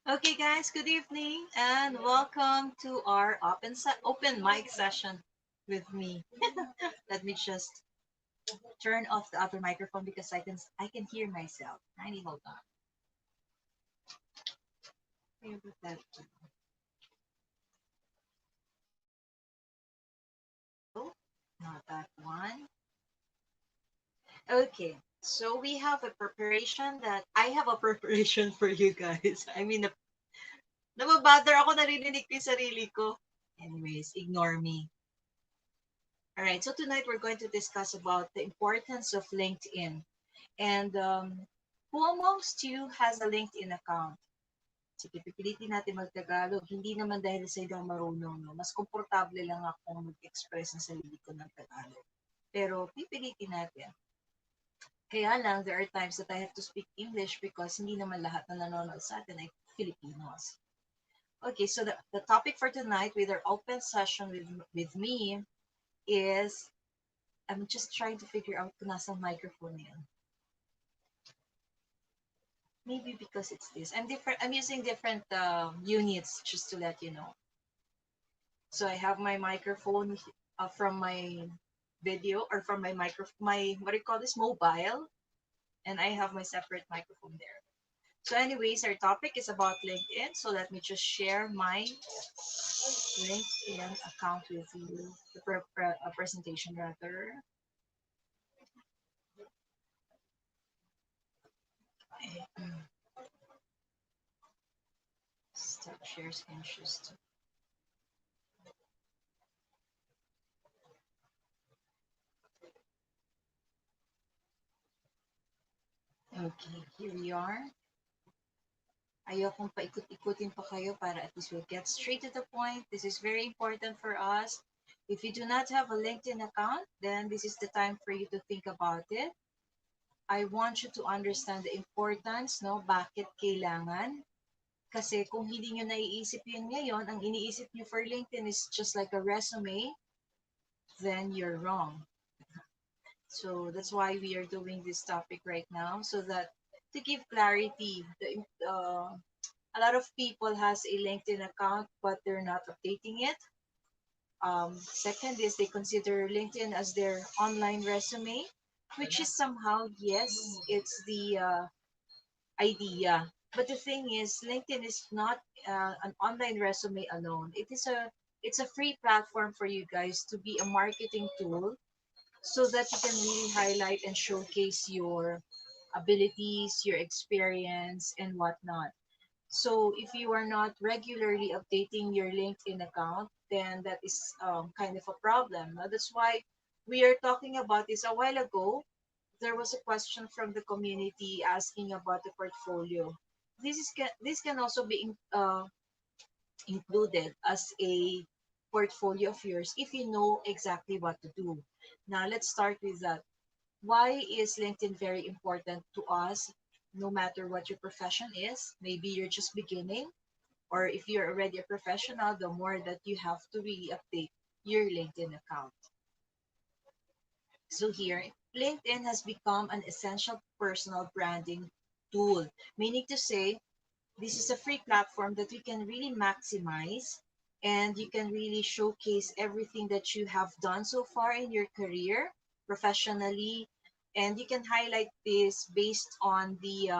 Okay, guys, good evening and welcome to our open mic session with me. Let me just turn off the other microphone because I can hear myself. I need hold on. Where would that go? No, not that one. Okay, so we have a preparation that I have a preparation for you guys. I mean, nababother ako naririnig ko yung sarili ko. Anyways, ignore me. All right, so tonight we're going to discuss about the importance of LinkedIn. And who amongst you has a LinkedIn account? Sige, pipilitin natin mag-Tagalog. Hindi naman dahil sa hindi ako marunong. No? Mas komportable lang ako mag-express ng sarili ko ng Tagalog. Pero pipilitin natin. Kaya lang, there are times that I have to speak English because hindi naman lahat na nanonood sa atin ay Filipinos. Okay, so the topic for tonight with our open session with me is I'm just trying to figure out kung nasa microphone yan. Maybe because it's this. I'm using different units just to let you know. So I have my microphone from my video or from my my what do you call this mobile, and I have my separate microphone there. So, anyways, our topic is about LinkedIn. So let me just share my LinkedIn account with you, the presentation rather. Stop share screen just. Okay, here we are. Ayokong paikot-ikutin pa kayo para at least we'll get straight to the point. This is very important for us. If you do not have a LinkedIn account, then this is the time for you to think about it. I want you to understand the importance, no? Bakit kailangan? Kasi kung hindi nyo naiisip yun ngayon, ang iniisip nyo for LinkedIn is just like a resume, then you're wrong. So that's why we are doing this topic right now, so that to give clarity, a lot of people has a LinkedIn account, but they're not updating it. Second is they consider LinkedIn as their online resume, which is somehow, yes, it's the idea. But the thing is, LinkedIn is not an online resume alone. It's a free platform for you guys to be a marketing tool so that you can really highlight and showcase your abilities, your experience, and whatnot. So if you are not regularly updating your LinkedIn account, then that is kind of a problem. Now, that's why we are talking about this a while ago. There was a question from the community asking about the portfolio. This can also be included as a portfolio of yours if you know exactly what to do. Now let's start with that. Why is LinkedIn very important to us? No matter what your profession is, maybe you're just beginning, or if you're already a professional, the more that you have to really update your LinkedIn account. So here, LinkedIn has become an essential personal branding tool, meaning to say, this is a free platform that you can really maximize and you can really showcase everything that you have done so far in your career professionally, and you can highlight this based on the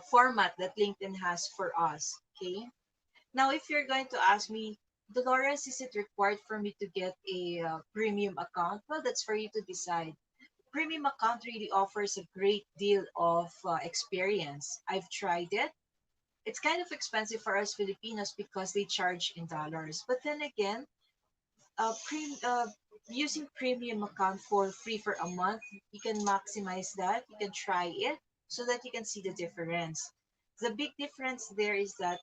format that LinkedIn has for us. Okay. Now, if you're going to ask me, Dolores, is it required for me to get a premium account? Well, that's for you to decide. Premium account really offers a great deal of experience. I've tried it. It's kind of expensive for us Filipinos because they charge in dollars. But then again, using premium account for free for a month, you can maximize that. You can try it so that you can see the difference. The big difference there is that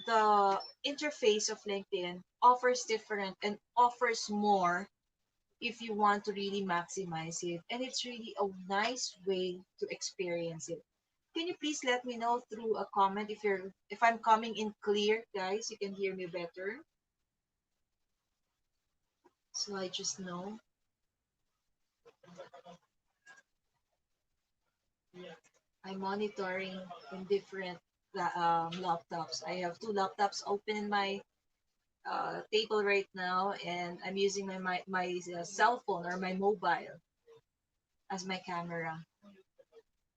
the interface of LinkedIn offers different and offers more if you want to really maximize it. And it's really a nice way to experience it. Can you please let me know through a comment if I'm coming in clear, guys? You can hear me better. So I just know I'm monitoring in different. laptops. I have two laptops open in my table right now, and I'm using my cell phone or my mobile as my camera.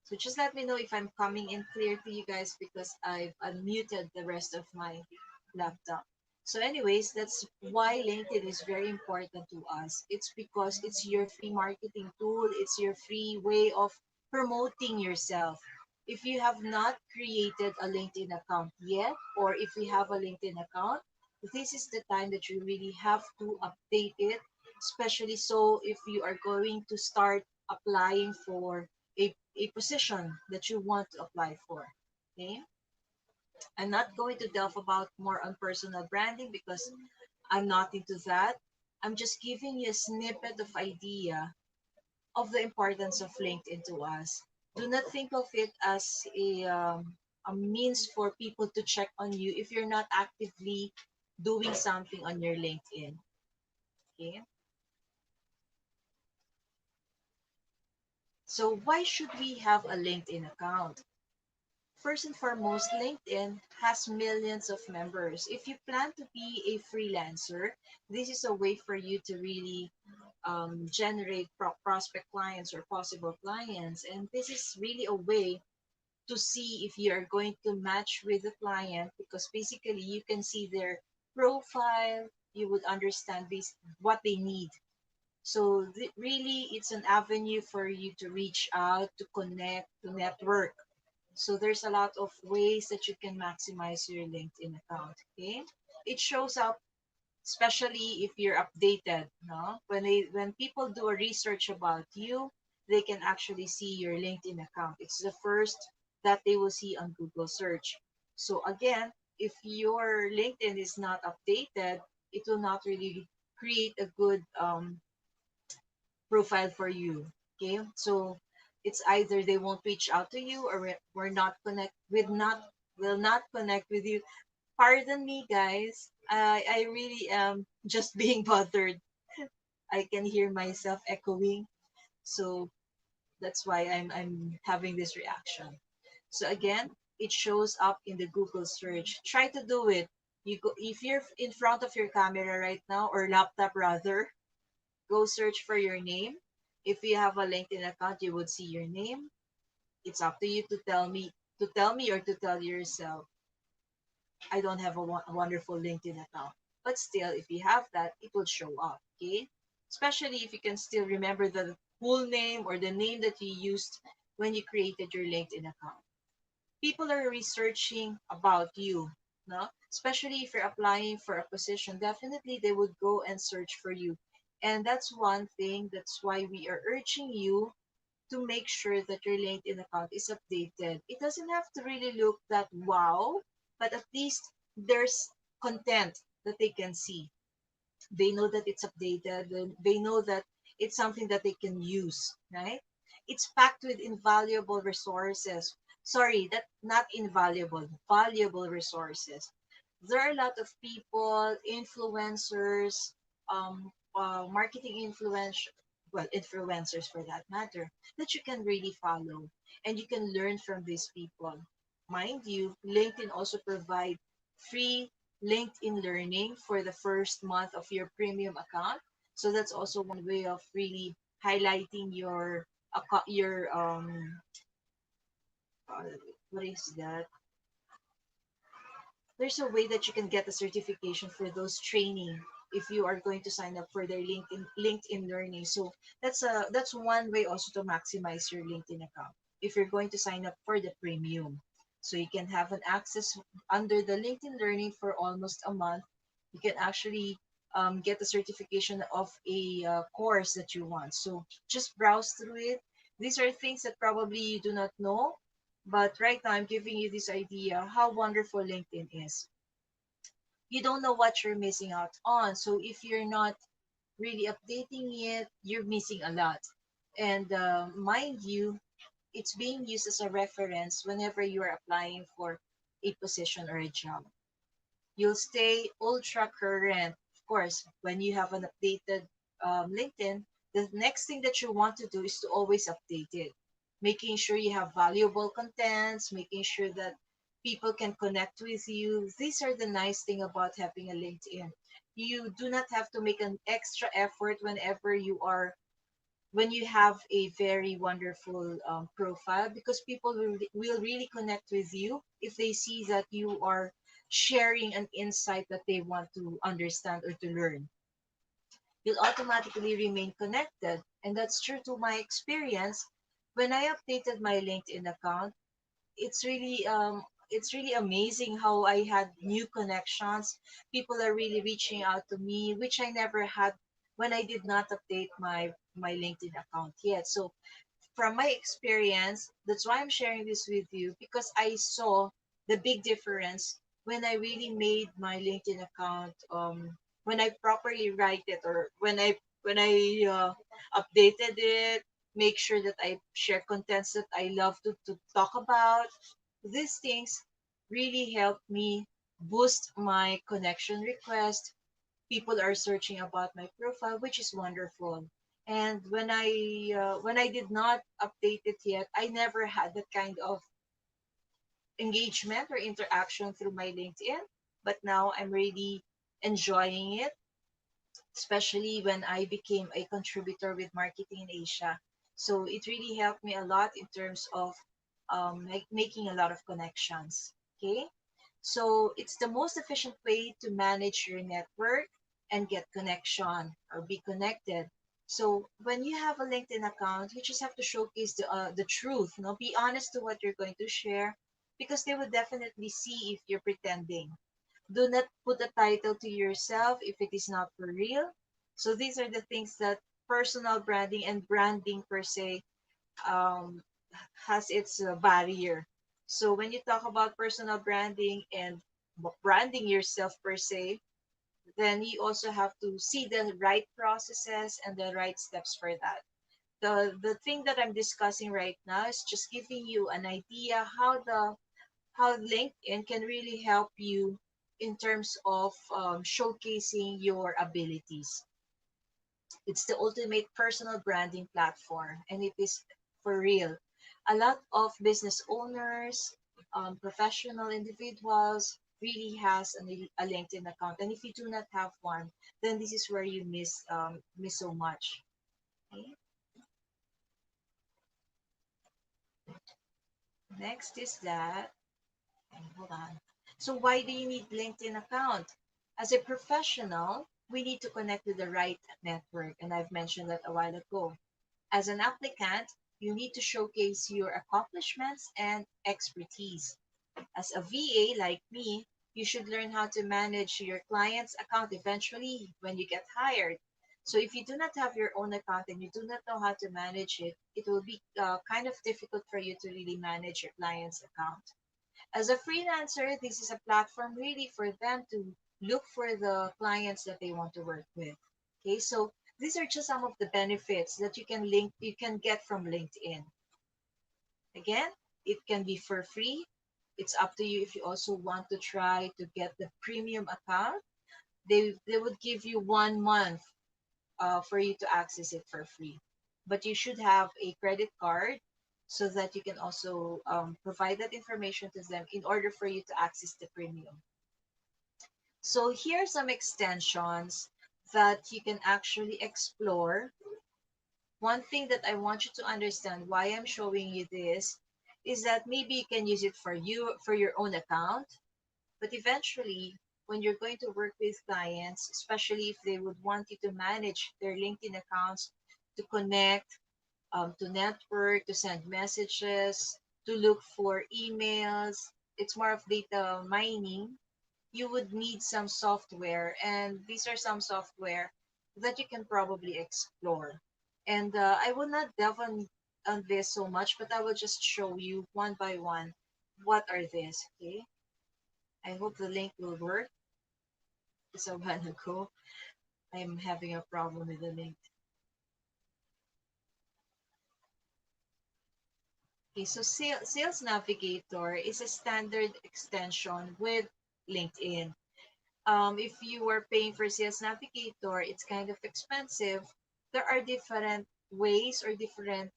So just let me know if I'm coming in clear to you guys because I've unmuted the rest of my laptop. So, anyways, that's why LinkedIn is very important to us. It's because it's your free marketing tool, it's your free way of promoting yourself. If you have not created a LinkedIn account yet, or if you have a LinkedIn account, this is the time that you really have to update it, especially so if you are going to start applying for a position that you want to apply for. Okay, I'm not going to delve about more on personal branding because I'm not into that. I'm just giving you a snippet of idea of the importance of LinkedIn to us. Do not think of it as a means for people to check on you if you're not actively doing something on your LinkedIn. Okay, so why should we have a LinkedIn account? First and foremost, LinkedIn has millions of members. If you plan to be a freelancer, this is a way for you to really generate prospect clients or possible clients. And this is really a way to see if you are going to match with the client because basically you can see their profile, you would understand what they need. So really, it's an avenue for you to reach out, to connect, to network. So there's a lot of ways that you can maximize your LinkedIn account. Okay, it shows up especially if you're updated. No, when people do a research about you, they can actually see your LinkedIn account. It's the first that they will see on Google search. So again, if your LinkedIn is not updated, it will not really create a good profile for you. Okay, so it's either they won't reach out to you or we're not connect with not will not connect with you. Pardon me, guys. I really am just being bothered. I can hear myself echoing, so that's why I'm having this reaction. So again, it shows up in the Google search. Try to do it. You go if you're in front of your camera right now or laptop rather. Go search for your name. If you have a LinkedIn account, you would see your name. It's up to you to tell me or to tell yourself, I don't have a wonderful LinkedIn account. But still, if you have that, it will show up. Okay, especially if you can still remember the full name or the name that you used when you created your LinkedIn account. People are researching about you, no? Especially if you're applying for a position, definitely they would go and search for you. And that's one thing, that's why we are urging you to make sure that your LinkedIn account is updated. It doesn't have to really look that wow, but at least there's content that they can see. They know that it's updated, they know that it's something that they can use, right? It's packed with invaluable resources. Sorry, that not invaluable, valuable resources. There are a lot of people, influencers, marketing influencers for that matter, that you can really follow and you can learn from these people. Mind you, LinkedIn also provide free LinkedIn learning for the first month of your premium account. So that's also one way of really highlighting your uh, what is that? There's a way that you can get a certification for those training if you are going to sign up for their LinkedIn learning. So that's one way also to maximize your LinkedIn account if you're going to sign up for the premium. So you can have an access under the LinkedIn learning for almost a month. You can actually get the certification of a course that you want. So just browse through it. These are things that probably you do not know, but right now, I'm giving you this idea how wonderful LinkedIn is. You don't know what you're missing out on. So if you're not really updating it, you're missing a lot. And mind you, it's being used as a reference whenever you are applying for a position or a job. You'll stay ultra current. Of course, when you have an updated LinkedIn, the next thing that you want to do is to always update it, making sure you have valuable contents, making sure that People can connect with you. These are the nice thing about having a LinkedIn. You do not have to make an extra effort whenever you are when you have a very wonderful profile, because people will really connect with you if they see that you are sharing an insight that they want to understand or to learn. You'll automatically remain connected, and that's true to my experience. When I updated my LinkedIn account, it's really amazing how I had new connections. People are really reaching out to me, which I never had when I did not update my LinkedIn account yet. So from my experience, that's why I'm sharing this with you, because I saw the big difference when I really made my LinkedIn account. When I properly write it, or when I updated it, make sure that I share contents that I love to talk about. These things really help me boost my connection request. People are searching about my profile, which is wonderful. And when I did not update it yet, I never had that kind of engagement or interaction through my LinkedIn. But now I'm really enjoying it, especially when I became a contributor with marketing in Asia. So it really helped me a lot in terms of making a lot of connections. Okay. So it's the most efficient way to manage your network and get connection or be connected. So when you have a LinkedIn account, you just have to showcase the truth. You know, be honest to what you're going to share, because they will definitely see if you're pretending. Do not put a title to yourself if it is not for real. So these are the things that personal branding and branding per se um, has its barrier. So when you talk about personal branding and branding yourself per se, then you also have to see the right processes and the right steps for that. The thing that I'm discussing right now is just giving you an idea how LinkedIn can really help you in terms of showcasing your abilities. It's the ultimate personal branding platform, and it is for real. A lot of business owners, professional individuals really has a LinkedIn account, and if you do not have one, then this is where you miss so much. Okay? Next is that. Okay, hold on. So why do you need LinkedIn account? As a professional, we need to connect with the right network, and I've mentioned that a while ago. As an applicant, you need to showcase your accomplishments and expertise. As a VA like me, you should learn how to manage your client's account eventually when you get hired. So if you do not have your own account and you do not know how to manage it, it will be kind of difficult for you to really manage your client's account. As a freelancer, this is a platform really for them to look for the clients that they want to work with. Okay, so these are just some of the benefits that you can get from LinkedIn. Again, it can be for free. It's up to you if you also want to try to get the premium account. They would give you 1 month for you to access it for free. But you should have a credit card so that you can also provide that information to them in order for you to access the premium. So here are some extensions that you can actually explore. One thing that I want you to understand why I'm showing you this is that maybe you can use it for your own account, but eventually when you're going to work with clients, especially if they would want you to manage their LinkedIn accounts, to connect, to network, to send messages, to look for emails, it's more of data mining. You would need some software, and these are some software that you can probably explore. And I will not delve on this so much, but I will just show you one by one what are these. Okay, I hope the link will work. It's a while ago. I'm having a problem with the link. Okay, so Sales Navigator is a standard extension with LinkedIn. If you are paying for Sales Navigator, it's kind of expensive. There are different ways or different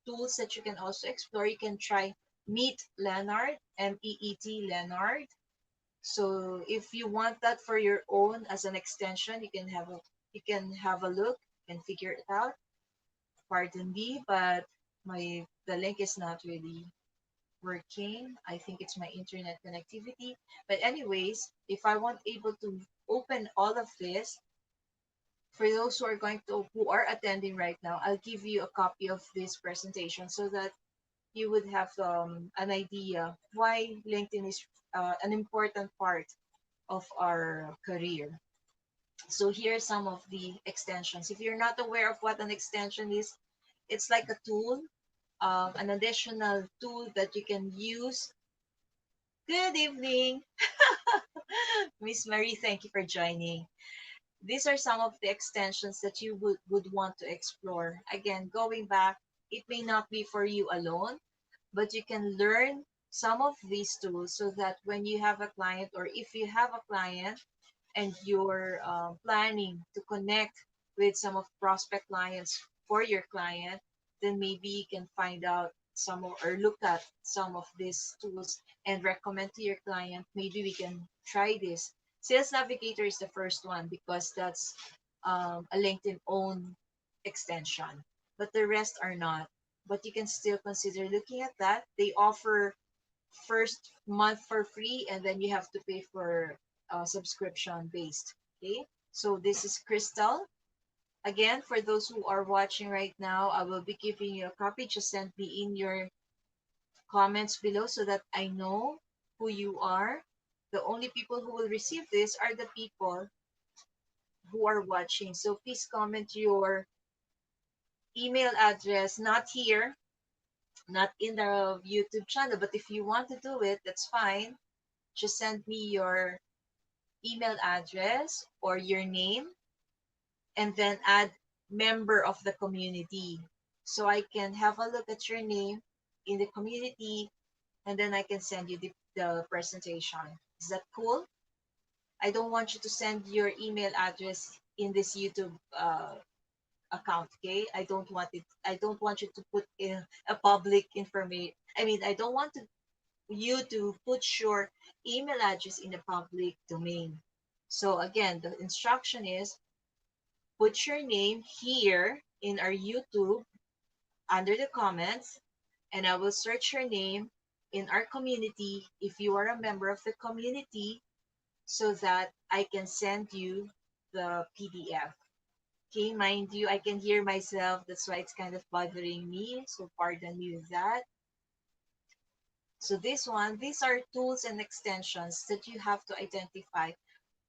tools that you can also explore. You can try Meet Leonard, MEET Leonard. So if you want that for your own as an extension, you can have a look and figure it out. Pardon me, but my the link is not really working. I think it's my internet connectivity. But anyways, if I want able to open all of this, for those who are attending right now, I'll give you a copy of this presentation so that you would have an idea why LinkedIn is an important part of our career. So here are some of the extensions. If you're not aware of what an extension is, it's like a tool, an additional tool that you can use. Good evening, Miss Marie. Thank you for joining. These are some of the extensions that you would want to explore. Again, going back, it may not be for you alone, but you can learn some of these tools so that when you have a client, or if you have a client and you're planning to connect with some of prospect clients for your client, then maybe you can find out or look at some of these tools and recommend to your client. Maybe we can try this. Sales Navigator is the first one because that's a LinkedIn own extension, but the rest are not. But you can still consider looking at that. They offer first month for free, and then you have to pay for subscription based. Okay, so this is Crystal. Again, for those who are watching right now, I will be giving you a copy. Just send me in your comments below so that I know who you are. The only people who will receive this are the people who are watching. So please comment your email address, not here, not in the YouTube channel, but if you want to do it, that's fine. Just send me your email address or your name, and then add member of the community. So I can have a look at your name in the community, and then I can send you the presentation. Is that cool? I don't want you to send your email address in this YouTube account, okay? I don't want you to put in a public information. I mean, I don't want you to put your email address in the public domain. So again, the instruction is put your name here in our YouTube under the comments, and I will search your name in our community if you are a member of the community so that I can send you the PDF. Okay, mind you, I can hear myself. That's why it's kind of bothering me. So pardon me with that. So these are tools and extensions that you have to identify.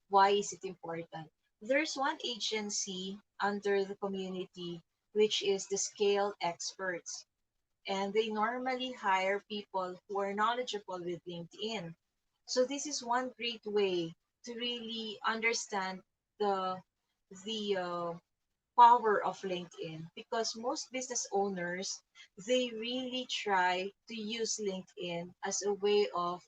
Why is it important? There's one agency under the community, which is the scale experts. And they normally hire people who are knowledgeable with LinkedIn. So this is one great way to really understand the the power of LinkedIn, because most business owners, they really try to use LinkedIn as a way of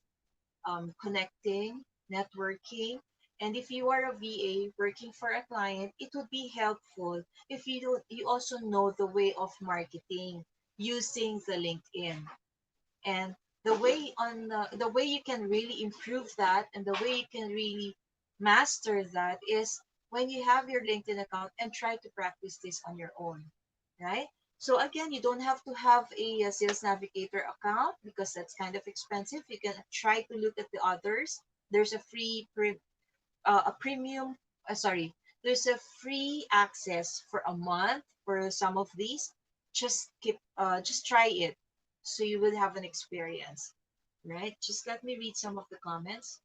connecting, networking. And if you are a VA working for a client, it would be helpful if you also know the way of marketing using the LinkedIn. And the way you can really improve that, and the way you can really master that, is when you have your LinkedIn account and try to practice this on your own, right? So again, you don't have to have a sales navigator account because that's kind of expensive. You can try to look at the others. There's a premium, sorry, there's a free access for a month for some of these. Just try it so you will have an experience, right? Just let me read some of the comments.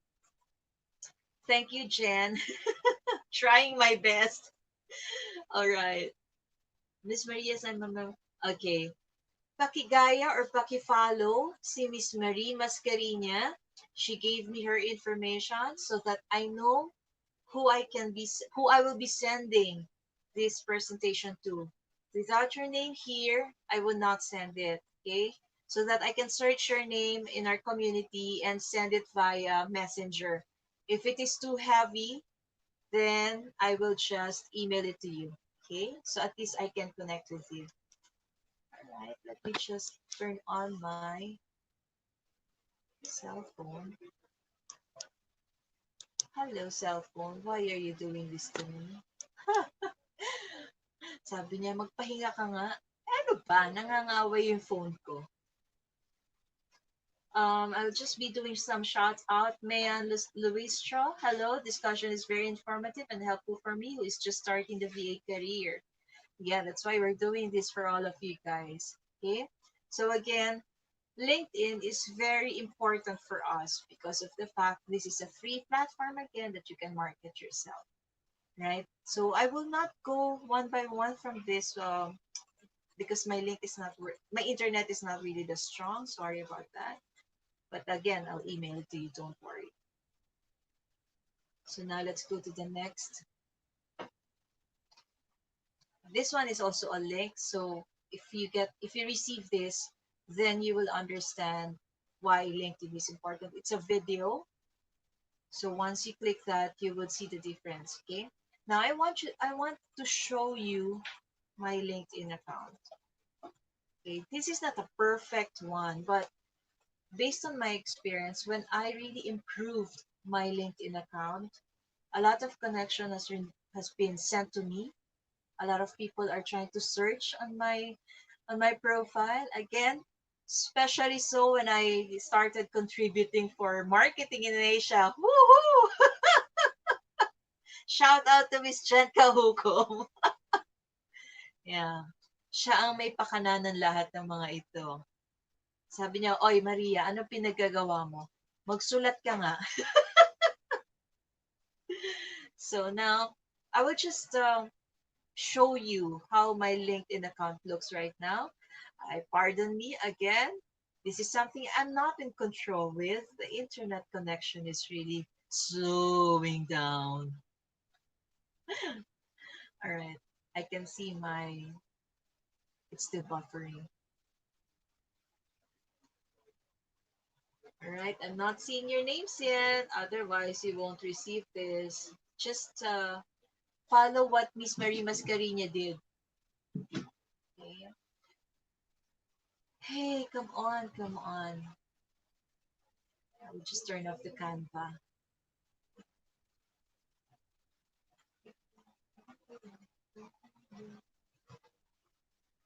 Thank you, Jen. Trying my best. All right. Miss Maria, okay. Pakigaya or pakifollow si Miss Marie Mascarina. She gave me her information so that I know who I will be sending this presentation to. Without your name here, I will not send it, okay? So that I can search your name in our community and send it via Messenger. If it is too heavy, then I will just email it to you, okay? So at least I can connect with you. All right, let me just turn on my Cell phone. Hello, cell phone. Why are you doing this to me? Sabi niya, magpahinga ka nga. Ano ba? Nangangaway yung phone ko. I'll just be doing some shout out. Mayan Luistro, hello. Discussion is very informative and helpful for me who is just starting the VA career. Yeah, that's why we're doing this for all of you guys. Okay. So again, LinkedIn is very important for us because of the fact this is a free platform again that you can market yourself, right? So I will not go one by one from this because my link is not my internet is not really the strong. Sorry about that. But again, I'll email it to you. Don't worry. So now let's go to the next. This one is also a link. So if you receive this, then you will understand why LinkedIn is important. It's a video. So once you click that, you will see the difference. Okay. Now I want to show you my LinkedIn account. Okay. This is not a perfect one, but based on my experience, when I really improved my LinkedIn account, a lot of connection has been sent to me. A lot of people are trying to search on my profile again, especially so when I started contributing for marketing in Asia. Woohoo! Shout out to Miss Jen Kahukom. Yeah. Siya ang may pakana ng lahat ng mga ito. Sabi niya, "Oy Maria, ano pinagagawa mo? Magsulat ka nga." So now, I will just show you how my LinkedIn account looks right now. I pardon me again. This is something I'm not in control with. The internet connection is really slowing down. All right. I can see it's still buffering. All right. I'm not seeing your names yet. Otherwise, you won't receive this. Just follow what Miss Marie Mascarina did. Okay. Hey, come on, come on. I will just turn off the Canva.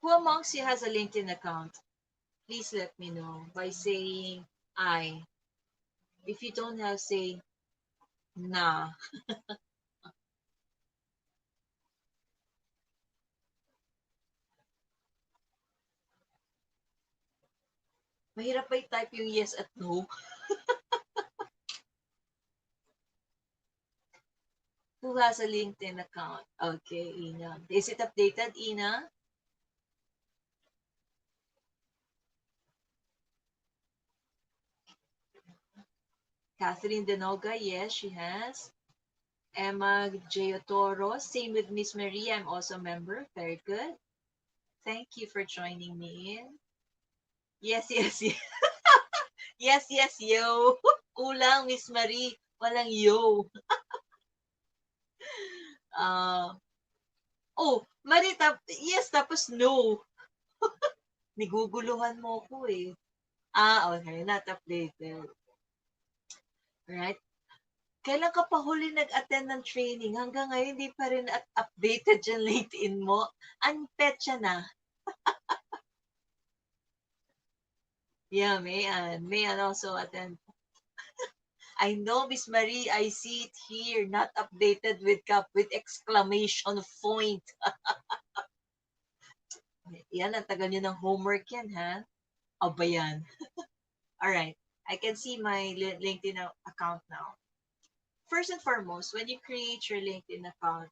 Who amongst you has a LinkedIn account? Please let me know by saying I. If you don't have, say nah. Mahirap ba i-type yung yes at no? Who has a LinkedIn account? Okay, Ina. Is it updated, Ina? Catherine Denoga, yes, she has. Emma Giotoro, same with Miss Maria. I'm also a member. Very good. Thank you for joining me in. Yes, yes, yes. Yes, yes, yo. Kulang, Miss Marie. Walang yo. Uh, oh, Marie, yes, tapos no. Niguguluhan mo ko eh. Ah, okay. Not updated. Right? Kailan ka pa huli nag-attend ng training? Hanggang ngayon, hindi pa rin updated yung LinkedIn mo. Unpetya na. Yeah, Mayan. Mayan also attend. I know, Miss Marie, I see it here. Not updated with exclamation point. Yan, ang tagal nyo ng homework yan, ha? Aba yan. Alright. I can see my LinkedIn account now. First and foremost, when you create your LinkedIn account,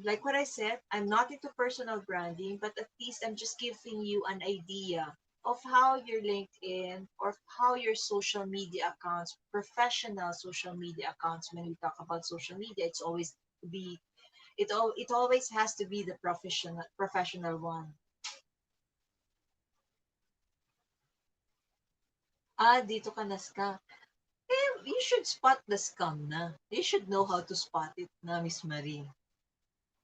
like what I said, I'm not into personal branding, but at least I'm just giving you an idea of how your LinkedIn or how your social media accounts, professional social media accounts, when we talk about social media, it's always be it always has to be the professional one. Ah, dito ka na scam. Eh, you should spot the scam na. You should know how to spot it na, Miss Marie.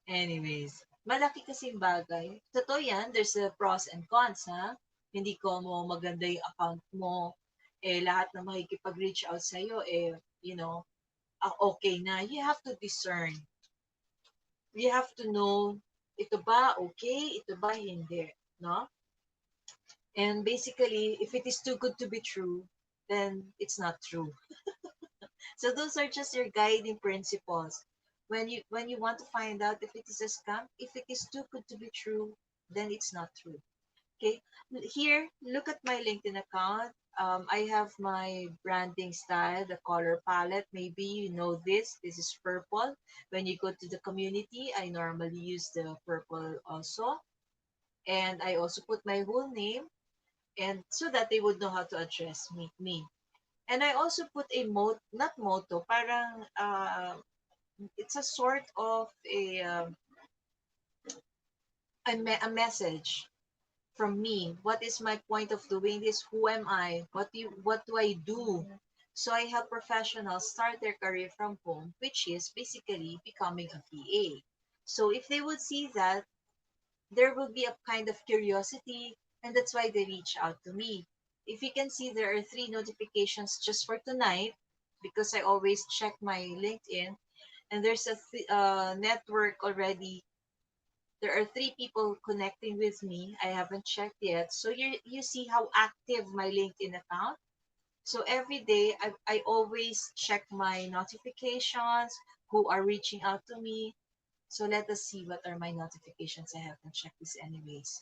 Anyways, malaki kasing bagay. Totoo yan, there's a pros and cons, ha? Hindi ko mo maganda yung account mo. lahat na makikipag-reach out sa'yo, you know, okay na. You have to discern. You have to know, ito ba okay, ito ba hindi, no? And basically, if it is too good to be true, then it's not true. So those are just your guiding principles. When you want to find out if it is a scam, if it is too good to be true, then it's not true. Okay. Here, look at my LinkedIn account. I have my branding style, the color palette. Maybe you know this. This is purple. When you go to the community, I normally use the purple also. And I also put my whole name, and so that they would know how to address me. And I also put a not motto, parang it's a sort of a message from me. What is my point of doing this? Who am I? What do I do? So I help professionals start their career from home, which is basically becoming a VA. So if they would see that, there will be a kind of curiosity, and that's why they reach out to me. If you can see, there are three notifications just for tonight, because I always check my LinkedIn, and there's a network already. There are three people connecting with me. I haven't checked yet. So you see how active my LinkedIn account. So every day I always check my notifications, who are reaching out to me. So let us see what are my notifications. I haven't checked this anyways.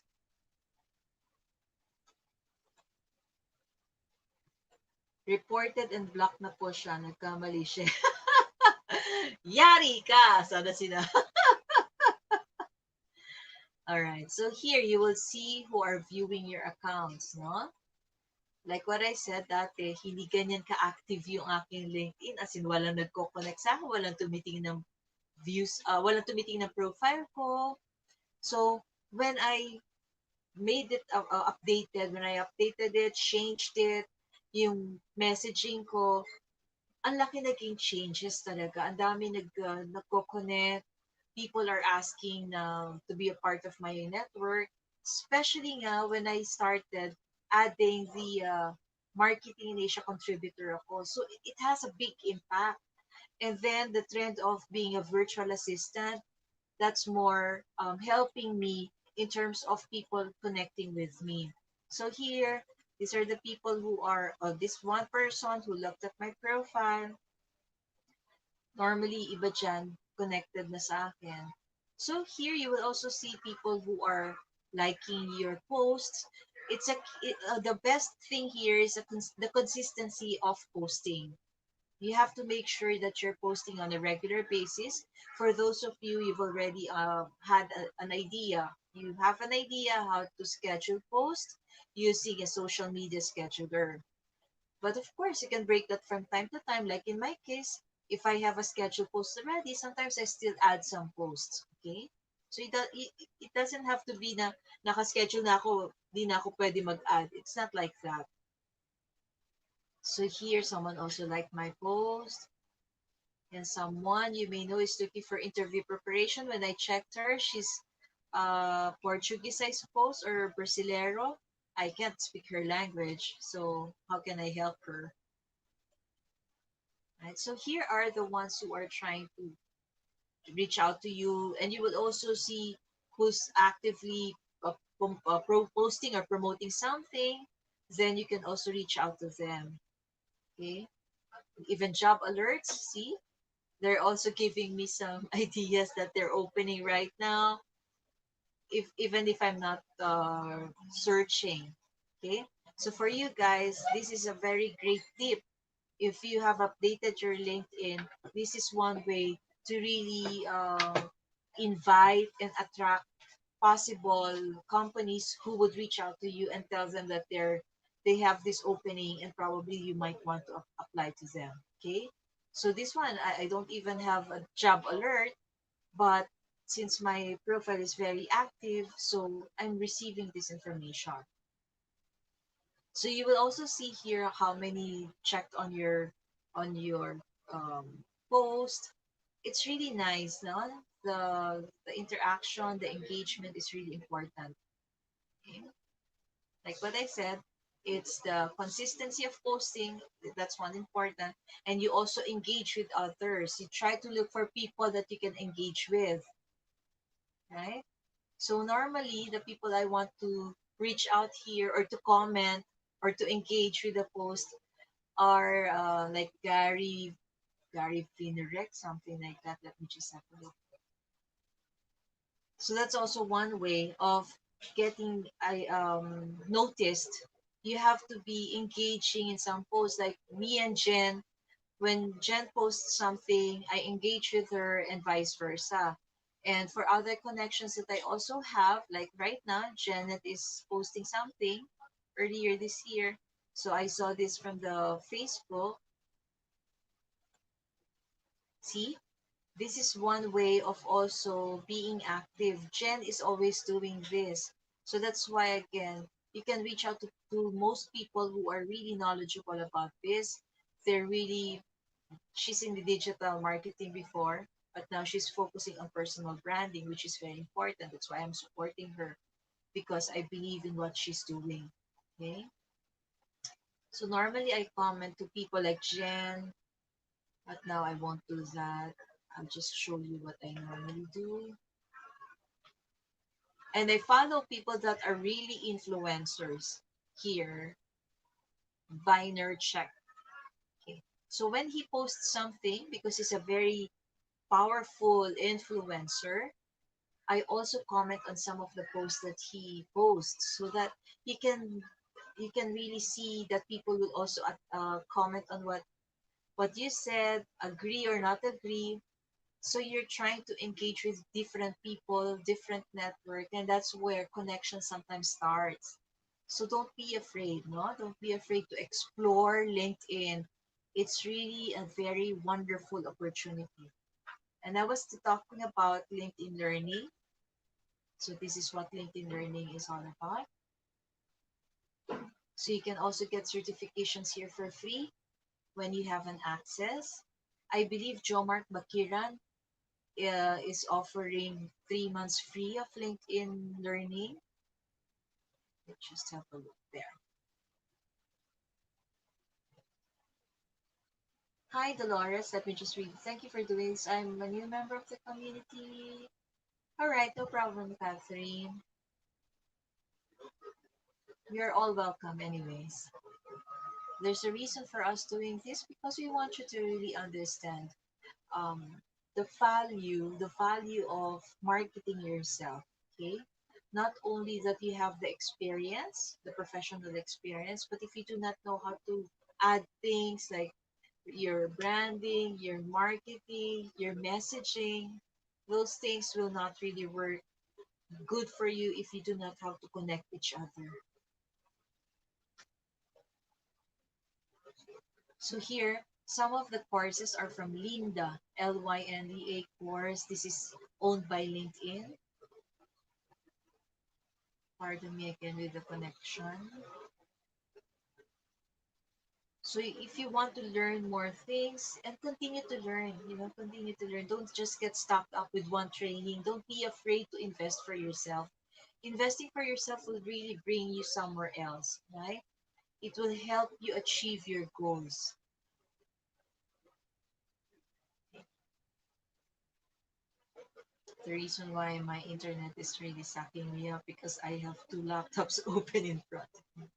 Reported and blocked na po siya. Nagkamali siya. Yari ka! Sana sina. Alright. So here you will see who are viewing your accounts, no? Like what I said dati, hindi ganyan ka-active yung aking LinkedIn. As in, walang nagko-connect sa akin, walang tumitingin ng views, walang tumitingin ng profile ko. So, when I made it updated, when I updated it, changed it, yung messaging ko, ang laki naging changes talaga. Ang dami nagko-connect. People are asking to be a part of my network. Especially nga when I started adding the marketing in Asia contributor ako. So it has a big impact. And then the trend of being a virtual assistant, that's more helping me in terms of people connecting with me. So here, these are the people who are, this one person who looked at my profile. Normally, iba dyan, connected na sa akin. So here, you will also see people who are liking your posts. The best thing here is the consistency of posting. You have to make sure that you're posting on a regular basis. For those of you, you've already had an idea. You have an idea how to schedule posts using a social media scheduler. But of course, you can break that from time to time. Like in my case, if I have a scheduled post already, sometimes I still add some posts. Okay? So it doesn't have to be na nakaschedule na ako, di na ako pwede mag-add. It's not like that. So here, someone also liked my post. And someone you may know is looking for interview preparation. When I checked her, she's Portuguese, I suppose, or Brasileiro. I can't speak her language, so how can I help her? Right. So here are the ones who are trying to reach out to you, and you will also see who's actively posting or promoting something. Then you can also reach out to them. Okay. Even job alerts. See, they're also giving me some ideas that they're opening right now. Even if I'm not searching. Okay. So for you guys, this is a very great tip. If you have updated your LinkedIn, this is one way to really invite and attract possible companies who would reach out to you and tell them that they have this opening and probably you might want to apply to them. Okay. So this one, I don't even have a job alert, but since my profile is very active, so I'm receiving this information. So you will also see here how many checked on your post. It's really nice, no? The interaction, the engagement is really important. Okay? Like what I said, It's the consistency of posting. That's one important. And you also engage with others. You try to look for people that you can engage with, right? So normally the people I want to reach out here or to comment or to engage with the post are like Gary Vaynerchuk, something like that. Let me just have a look. So that's also one way of getting I noticed. You have to be engaging in some posts like me and Jen. When Jen posts something, I engage with her and vice versa. And for other connections that I also have, like right now, Janet is posting something earlier this year. So I saw this from the Facebook. See, this is one way of also being active. Jen is always doing this. So that's why, again, you can reach out to most people who are really knowledgeable about this. They're really, she's in the digital marketing before, but now she's focusing on personal branding, which is very important. That's why I'm supporting her because I believe in what she's doing. Okay. So normally I comment to people like Jen, but now I won't do that. I'll just show you what I normally do. And I follow people that are really influencers here. Vaynerchuk. Okay. So when he posts something, because he's a very powerful influencer, I also comment on some of the posts that he posts so that he can you can really see that people will also comment on what you said, agree or not agree. So you're trying to engage with different people, different network, and that's where connection sometimes starts. So don't be afraid, no? Don't be afraid to explore LinkedIn. It's really a very wonderful opportunity. And I was talking about LinkedIn Learning. So this is what LinkedIn Learning is all about. So you can also get certifications here for free when you have an access. I believe Jomark Bakiran is offering 3 months free of LinkedIn Learning. Let's just have a look there. Hi, Dolores. Let me just read. Thank you for doing this. I'm a new member of the community. All right, no problem, Catherine. You're all welcome, anyways. There's a reason for us doing this because we want you to really understand um, the value of marketing yourself. Okay, not only that you have the experience, the professional experience, but if you do not know how to add things like your branding, your marketing, your messaging, those things will not really work good for you if you do not have to connect each other. So here, some of the courses are from Lynda, Lynda course. This is owned by LinkedIn. Pardon me again with the connection. So if you want to learn more things and continue to learn, continue to learn. Don't just get stuck up with one training. Don't be afraid to invest for yourself. Investing for yourself will really bring you somewhere else, right? It will help you achieve your goals. The reason why my internet is really sucking me up because I have two laptops open in front of me.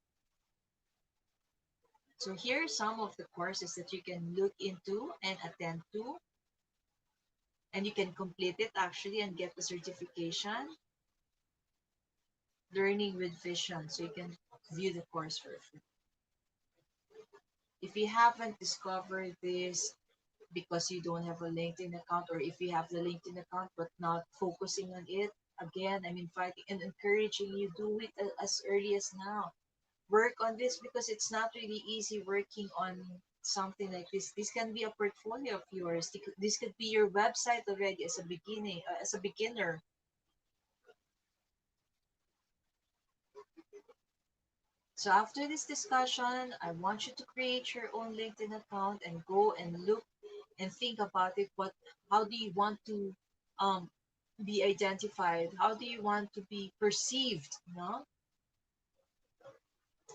So here are some of the courses that you can look into and attend to, and you can complete it actually and get the certification. Learning with Vision, so you can view the course for free. If you haven't discovered this because you don't have a LinkedIn account, or if you have the LinkedIn account but not focusing on it, again, I'm inviting and encouraging you do it as early as now. Work on this because it's not really easy working on something like this. This can be a portfolio of yours. This could be your website already as a beginning, as a beginner. So after this discussion, I want you to create your own LinkedIn account and go and look and think about it. How do you want to um, be identified? How do you want to be perceived? No,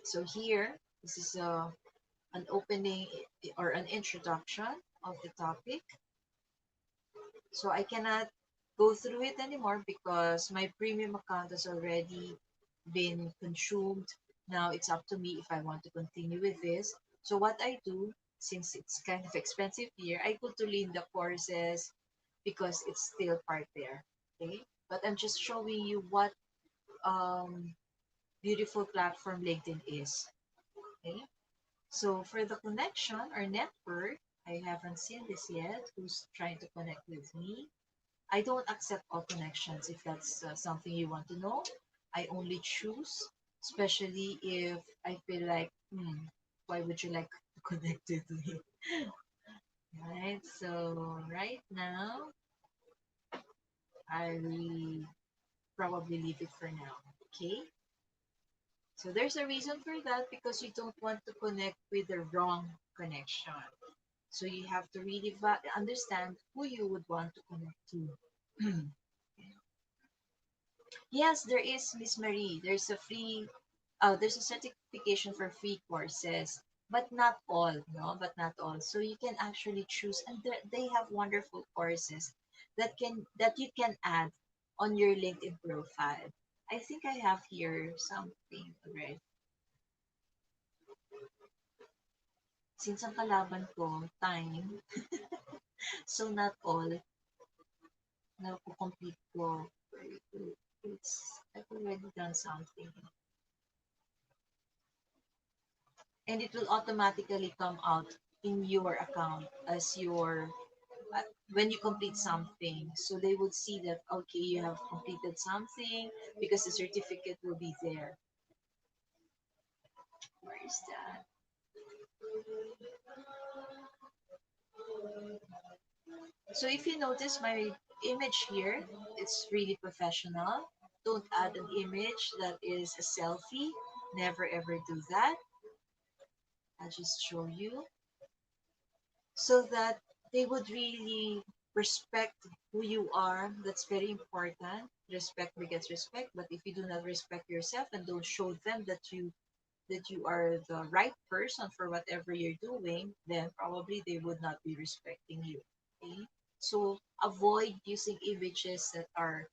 So here, this is an opening or an introduction of the topic. So I cannot go through it anymore because my premium account has already been consumed. Now it's up to me if I want to continue with this. So what I do, since it's kind of expensive here, I go to Linda courses because it's still part there. Okay. But I'm just showing you what um, beautiful platform LinkedIn is. Okay. So for the connection or network, I haven't seen this yet. Who's trying to connect with me? I don't accept all connections if that's something you want to know. I only choose, especially if I feel like, why would you like to connect with me? Right? So right now, I will probably leave it for now. Okay? So there's a reason for that because you don't want to connect with the wrong connection. So you have to really understand who you would want to connect to. Yes, there is, Miss Marie. There's a certification for free courses, but not all, no, but not all. So you can actually choose, and they have wonderful courses that you can add on your LinkedIn profile. I think I have here something already. Since ang kalaban ko, time, so not all, na-complete ko. I've already done something. And it will automatically come out in your account as your uh, when you complete something. So they would see that, okay, you have completed something because the certificate will be there. Where is that? So if you notice my image here, it's really professional. Don't add an image that is a selfie. Never ever do that. I'll just show you so that they would really respect who you are. That's very important. Respect begets respect. But if you do not respect yourself and don't show them that you are the right person for whatever you're doing, then probably they would not be respecting you. Okay? So avoid using images that are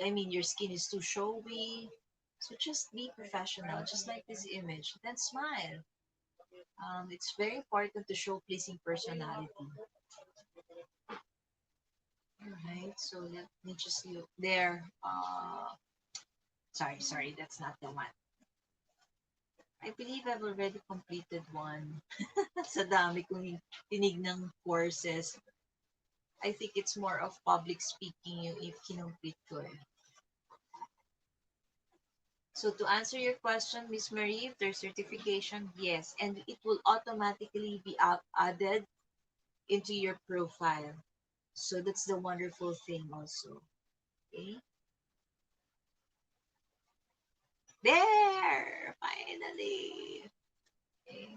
I mean, your skin is too showy. So just be professional, just like this image. Then smile. It's very important to show pleasing personality. Alright, so let me just look there. Sorry, that's not the one. I believe I've already completed one. Sa dami kong tinignang courses. I think it's more of public speaking yung if kinumplete ko eh. So to answer your question, Miss Marie, if there's certification, yes. And it will automatically be added into your profile. So that's the wonderful thing also. Okay. There! Finally! Okay.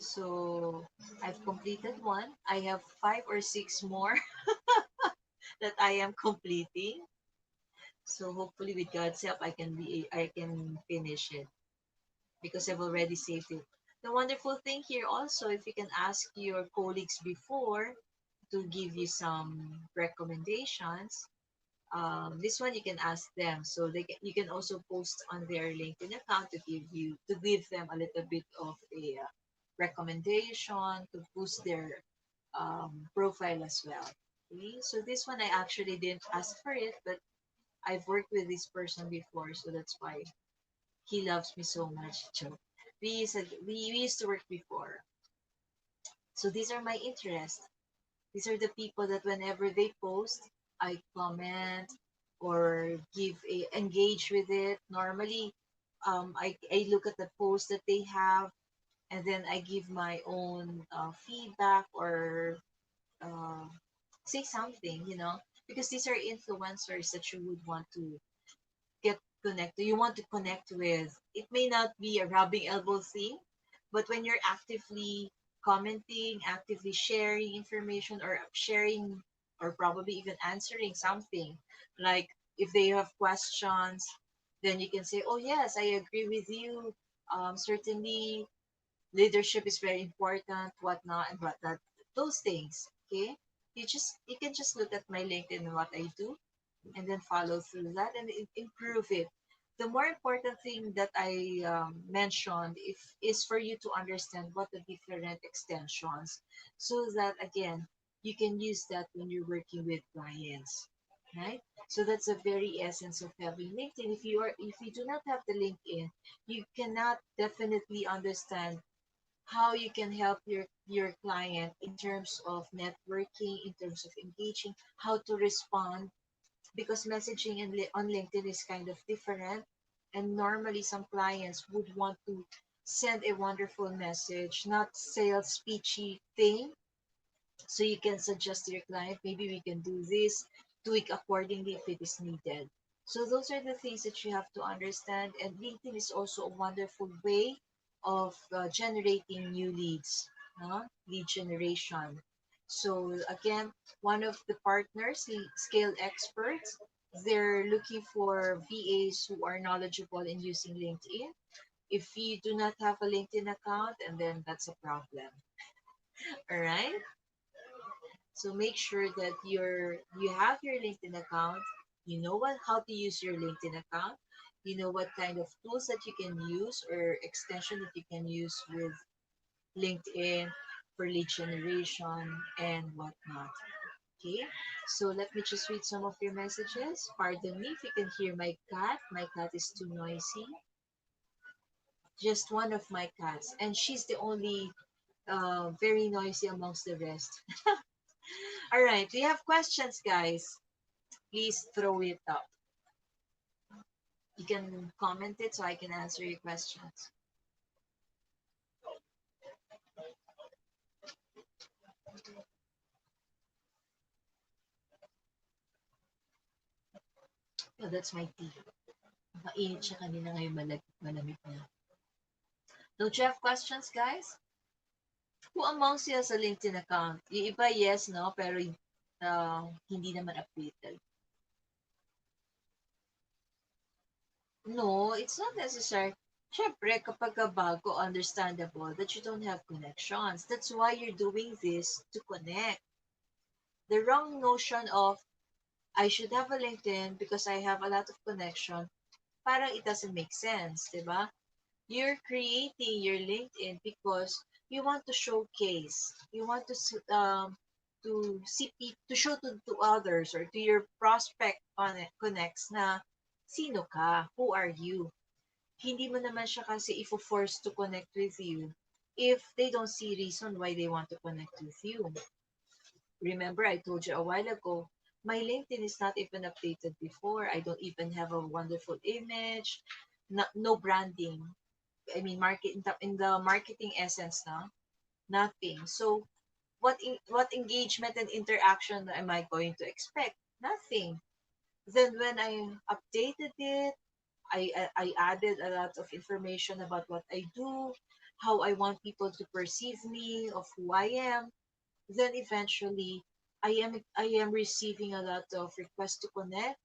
So I've completed one. I have 5 or 6 more that I am completing. So hopefully with God's help I can finish it because I've already saved it. The wonderful thing here also, if you can ask your colleagues before to give you some recommendations, this one you can ask them. So you can also post on their LinkedIn account to give them a little bit of a recommendation to boost their profile as well. Okay? So this one I actually didn't ask for it, but I've worked with this person before, so that's why he loves me so much. Joke. We used to work before. So these are my interests. These are the people that whenever they post, I comment or engage with it. Normally, I look at the post that they have and then I give my own feedback or uh, say something, because these are influencers that you would want to get connected. You want to connect with. It may not be a rubbing elbow thing, but when you're actively commenting, actively sharing information, or sharing, or probably even answering something, like if they have questions, Then you can say, oh yes, I agree with you. Certainly leadership is very important, whatnot, and whatnot. Those things. Okay. You can just look at my LinkedIn and what I do, and then follow through that and improve it. The more important thing that I mentioned if is for you to understand what the different extensions, so that again you can use that when you're working with clients, right? So that's the very essence of having LinkedIn. If you do not have the LinkedIn, you cannot definitely understand how you can help your client in terms of networking, in terms of engaging, how to respond, because messaging on LinkedIn is kind of different. And normally, some clients would want to send a wonderful message, not sales pitchy thing. So you can suggest to your client, maybe we can do this, tweak accordingly if it is needed. So those are the things that you have to understand. And LinkedIn is also a wonderful way of generating new leads, lead generation. So again, one of the partners, the scale experts, they're looking for VAs who are knowledgeable in using LinkedIn. If you do not have a LinkedIn account, and then that's a problem. All right. So make sure that you have your LinkedIn account. You know how to use your LinkedIn account. You know what kind of tools that you can use or extension that you can use with LinkedIn for lead generation and whatnot. Okay, so let me just read some of your messages. Pardon me if you can hear my cat. My cat is too noisy. Just one of my cats, and she's the only very noisy amongst the rest. All right, we have questions, guys. Please throw it up. You can comment it so I can answer your questions. Oh, that's my tea. Mainit siya kanina, ngayon malamig na. Don't you have questions, guys? Who amongst you has a LinkedIn account? Yung iba, yes, no? Pero hindi naman updated. No, it's not necessary. Siyempre, kapag ka bago, understandable that you don't have connections. That's why you're doing this, to connect. The wrong notion of, I should have a LinkedIn because I have a lot of connection, parang it doesn't make sense, di ba? You're creating your LinkedIn because you want to showcase, you want to see to show to others or to your prospect connects na sino ka, who are you. Hindi mo naman siya kasi ifo-force to connect with you if they don't see reason why they want to connect with you. Remember, I told you a while ago, my LinkedIn is not even updated before. I don't even have a wonderful image, no branding. I mean, in the marketing essence now, nothing. So, what engagement and interaction am I going to expect? Nothing. Then when I updated it, I added a lot of information about what I do, how I want people to perceive me, of who I am. Then eventually, I am receiving a lot of requests to connect.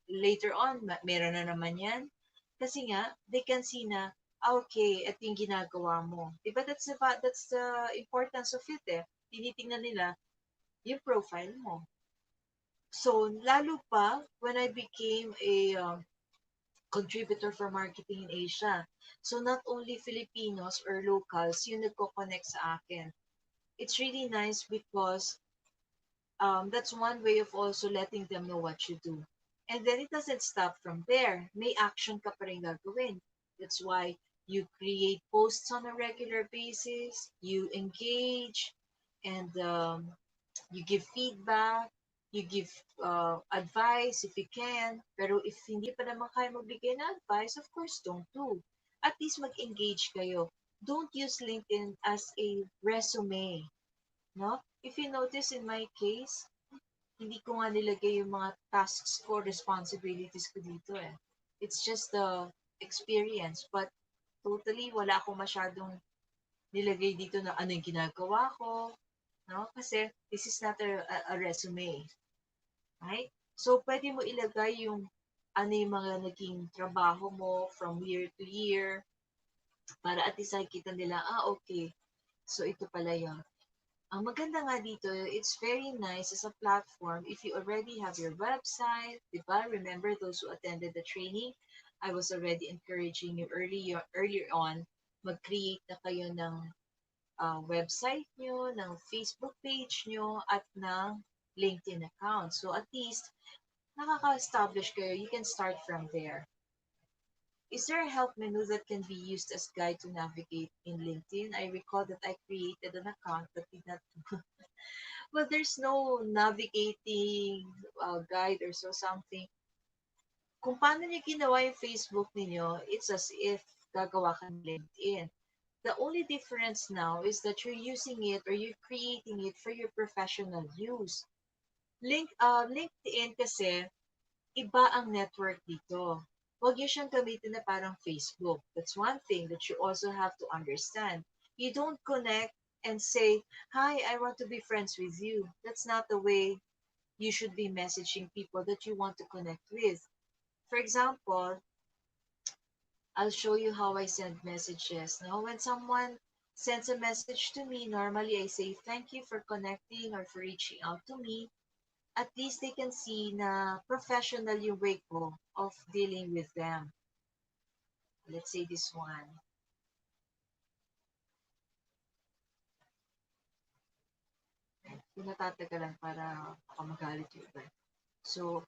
Later on, meron na naman yan. Kasi nga, they can see na, okay, ito yung ginagawa mo. Diba that's the importance of it eh. Tinitingnan nila yung profile mo. So, lalo pa, when I became a contributor for marketing in Asia. So, not only Filipinos or locals yung nagko-connect sa akin. It's really nice because that's one way of also letting them know what you do. And then it doesn't stop from there. May action ka pa rin gagawin. That's why you create posts on a regular basis, you engage, and you give feedback, you give advice if you can. Pero if hindi pa naman kaya magbigay na advice, of course, don't do. At least mag-engage kayo. Don't use LinkedIn as a resume. No? If you notice in my case, hindi ko nga nilagay yung mga tasks ko, responsibilities ko dito eh. It's just the experience. But totally, wala akong masyadong nilagay dito na ano yung ginagawa ko. No? Kasi this is not a resume. Right? So, pwede mo ilagay yung ano yung mga naging trabaho mo from year to year, para at least nakikita nila, okay. So, ito pala yun. Ang maganda nga dito, it's very nice as a platform if you already have your website, di ba? Remember those who attended the training, I was already encouraging you earlier on, mag-create na kayo ng website nyo, ng Facebook page nyo, at ng LinkedIn account. So at least, nakaka-establish kayo, you can start from there. Is there a help menu that can be used as guide to navigate in LinkedIn? I recall that I created an account but did not. Well, there's no navigating guide or so something. Kung paano niyo ginawa yung Facebook ninyo, it's as if gagawa ka ng LinkedIn. The only difference now is that you're using it or you're creating it for your professional use. LinkedIn kasi, iba ang network dito. Huwag niyo siyang gamitin na parang Facebook. That's one thing that you also have to understand. You don't connect and say, "Hi, I want to be friends with you." That's not the way you should be messaging people that you want to connect with. For example, I'll show you how I send messages. Now, when someone sends a message to me, normally I say, "Thank you for connecting or for reaching out to me." At least they can see na professional yung way ko of dealing with them. Let's say this one. Kung natatagalan para baka magalit yung iba. So,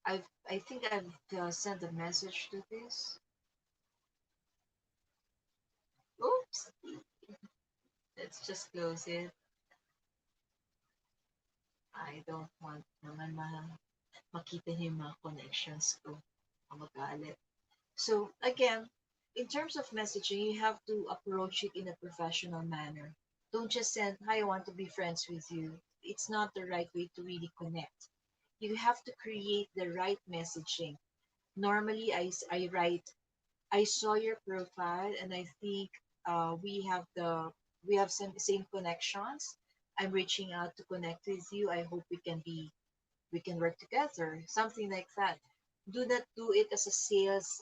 I think I've sent a message to this. Oops! Let's just close it. I don't want naman makita niyo yung mga connections ko. Magalit. So, again, in terms of messaging, you have to approach it in a professional manner. Don't just send, "Hi, I want to be friends with you." It's not the right way to really connect. You have to create the right messaging. Normally, I write, "I saw your profile and I think we have some same connections. I'm reaching out to connect with you. I hope we can work together." Something like that. Do not do it as a sales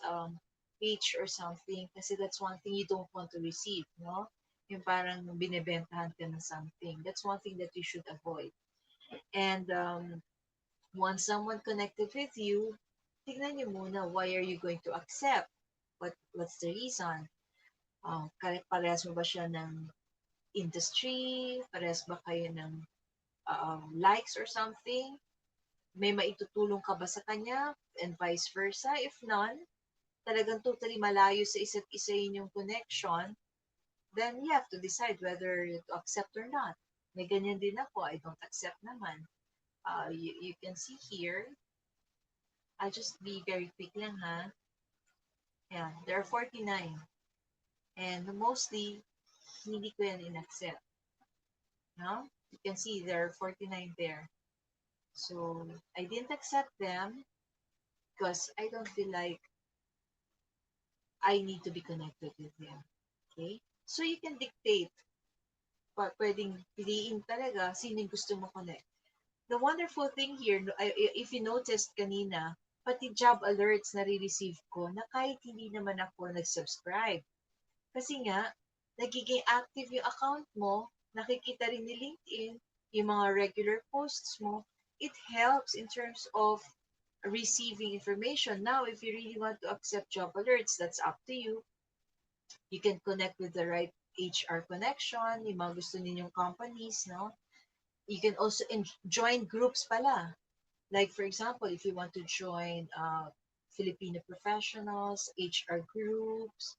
pitch or something kasi that's one thing you don't want to receive, no? Yung parang binebentahan ka ng something. That's one thing that you should avoid. And once someone connected with you, tignan niyo muna, why are you going to accept? What's the reason? Parehas mo ba siya ng industry? Parehas ba kayo ng likes or something? May maitutulong ka ba sa kanya? And vice versa. If none, talagang totally malayo sa isa't isa yung connection, then you have to decide whether to accept or not. May ganyan din ako. I don't accept naman. You can see here, I'll just be very quick lang ha. Yeah, there are 49. And mostly, hindi ko yan in-accept. No? You can see there are 49 there. So, I didn't accept them because I don't feel like I need to be connected with them. Okay? So, you can dictate. Pwedeng piliin talaga sino yung gusto mo connect. The wonderful thing here, if you noticed kanina, pati job alerts na re-receive ko na kahit hindi naman ako nag-subscribe. Kasi nga, nagiging active yung account mo, nakikita rin ni LinkedIn, yung mga regular posts mo, it helps in terms of receiving information. Now, if you really want to accept job alerts, that's up to you. You can connect with the right HR connection, yung mga gusto ninyong companies, no? You can also join groups pala. Like, for example, if you want to join Filipino professionals, HR groups,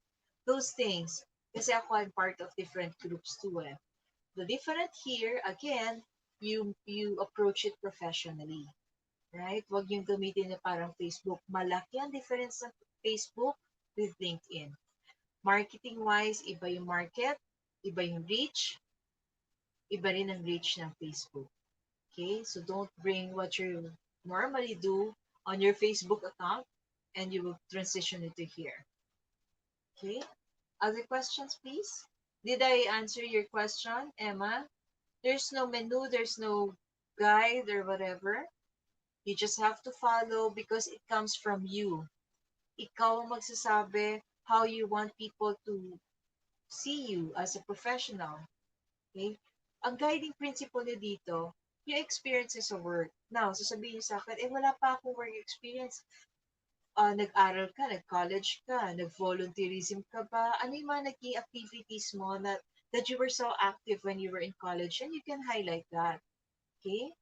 those things. Kasi ako, I'm part of different groups too eh. The different here, again, you approach it professionally. Right? Huwag yung gamitin na parang Facebook. Malaki ang difference ng Facebook with LinkedIn. Marketing-wise, iba yung market, iba yung reach, iba rin ang reach ng Facebook. Okay? So don't bring what you normally do on your Facebook account and you will transition it to here. Okay? Other questions, please? Did I answer your question, Emma? There's no menu, there's no guide or whatever. You just have to follow because it comes from you. Ikaw ang magsasabi how you want people to see you as a professional. Okay? Ang guiding principle niyo dito, yung experiences sa work. Now, sasabihin niyo sa akin, wala pa akong work experience. Nag-aral ka, nag-college ka, nag-volunteerism ka ba? Ano yung mga naging activities mo that you were so active when you were in college? And you can highlight that. Okay?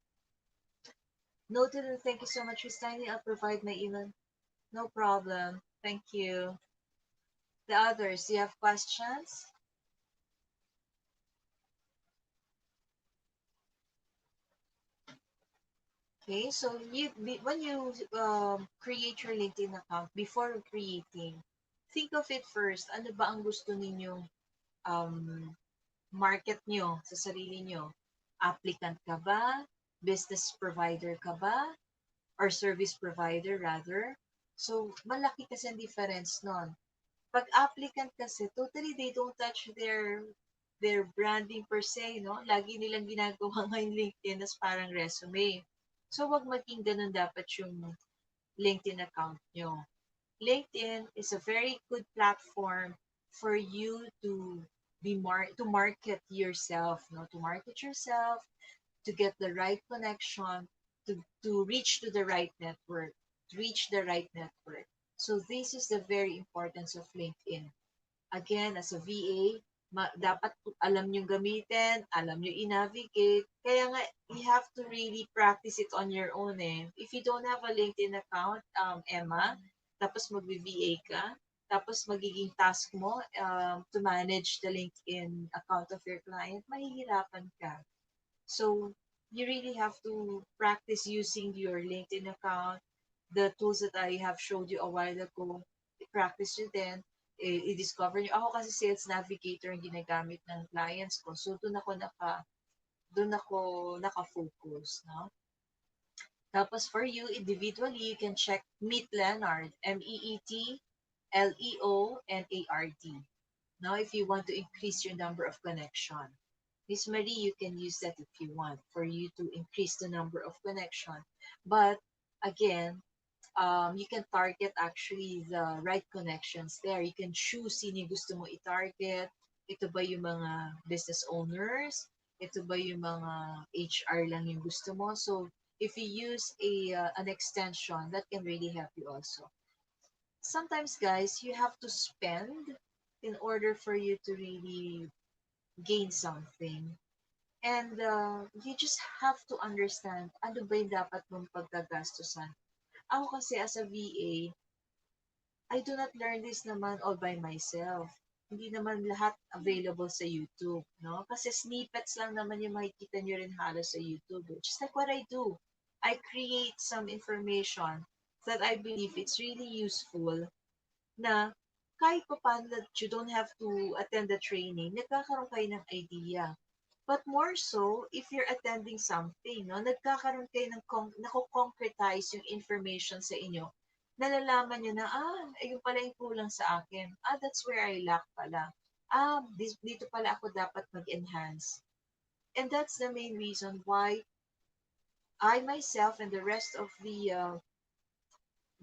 Noted, and thank you so much, Miss Tiny. I'll provide my email. No problem. Thank you. The others, do you have questions? Okay, so when you create your LinkedIn account, before creating, think of it first. Ano ba ang gusto ninyong um, market nyo sa sarili nyo? Applicant ka ba? Business provider ka ba? Or service provider rather? So, malaki kasi ang difference nun. Pag applicant kasi, totally they don't touch their branding per se, no? Lagi nilang ginagawa ngayon LinkedIn as parang resume. So, wag maging ganun dapat yung LinkedIn account nyo. LinkedIn is a very good platform for you to to market yourself, no? To market yourself, to get the right connection, to reach to the right network, to reach the right network. So this is the very importance of LinkedIn. Again, as a VA, dapat alam nyo gamitin, alam nyo i-navigate. Kaya nga, you have to really practice it on your own eh. If you don't have a LinkedIn account, Emma, tapos mag-VA ka, tapos magiging task mo to manage the LinkedIn account of your client, mahihirapan ka. So, you really have to practice using your LinkedIn account, the tools that I have showed you a while ago, practice nyo din, i-discover nyo. Ako kasi Sales Navigator ang ginagamit ng clients ko. So, doon ako naka-focus, no? Tapos for you, individually, you can check Meet Leonard, MEET LEONARD. Now, if you want to increase your number of connection, Miss Marie, you can use that if you want for you to increase the number of connection. But again, you can target actually the right connections there. You can choose sino yung gusto mo i-target. Ito ba yung mga business owners? Ito ba yung mga HR lang yung gusto mo? So, if you use an extension, that can really help you also. Sometimes, guys, you have to spend in order for you to really gain something. And you just have to understand ano ba yung dapat mong pagkagastusan. Ako kasi as a VA, I do not learn this naman all by myself. Hindi naman lahat available sa YouTube, no? Kasi snippets lang naman yung makikita nyo rin halos sa YouTube. Just like what I do. I create some information that I believe it's really useful na kahit pa paano that you don't have to attend the training, nagkakaroon kayo ng idea. But more so, if you're attending something, no, nagkakaroon kayo ng nako-concretize yung information sa inyo. Nalalaman nyo na, ayun pala yung kulang sa akin. That's where I lack pala. Dito pala ako dapat mag-enhance. And that's the main reason why I myself and the rest of the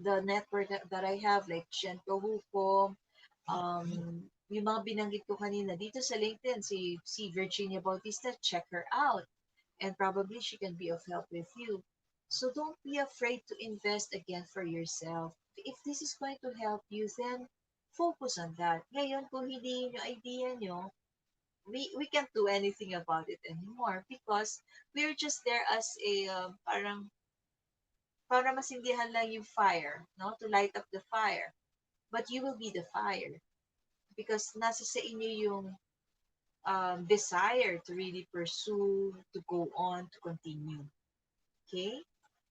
network that I have, like Shento Hukom, yung mga binanggit ko kanina dito sa LinkedIn, si Virginia Bautista, check her out. And probably she can be of help with you. So don't be afraid to invest again for yourself. If this is going to help you, then focus on that. Ngayon, kung hindi yung idea nyo, we can't do anything about it anymore because we're just there as a parang para masindihan lang yung fire, no? To light up the fire. But you will be the fire because nasa sa inyo yung desire to really pursue, to go on, to continue. Okay?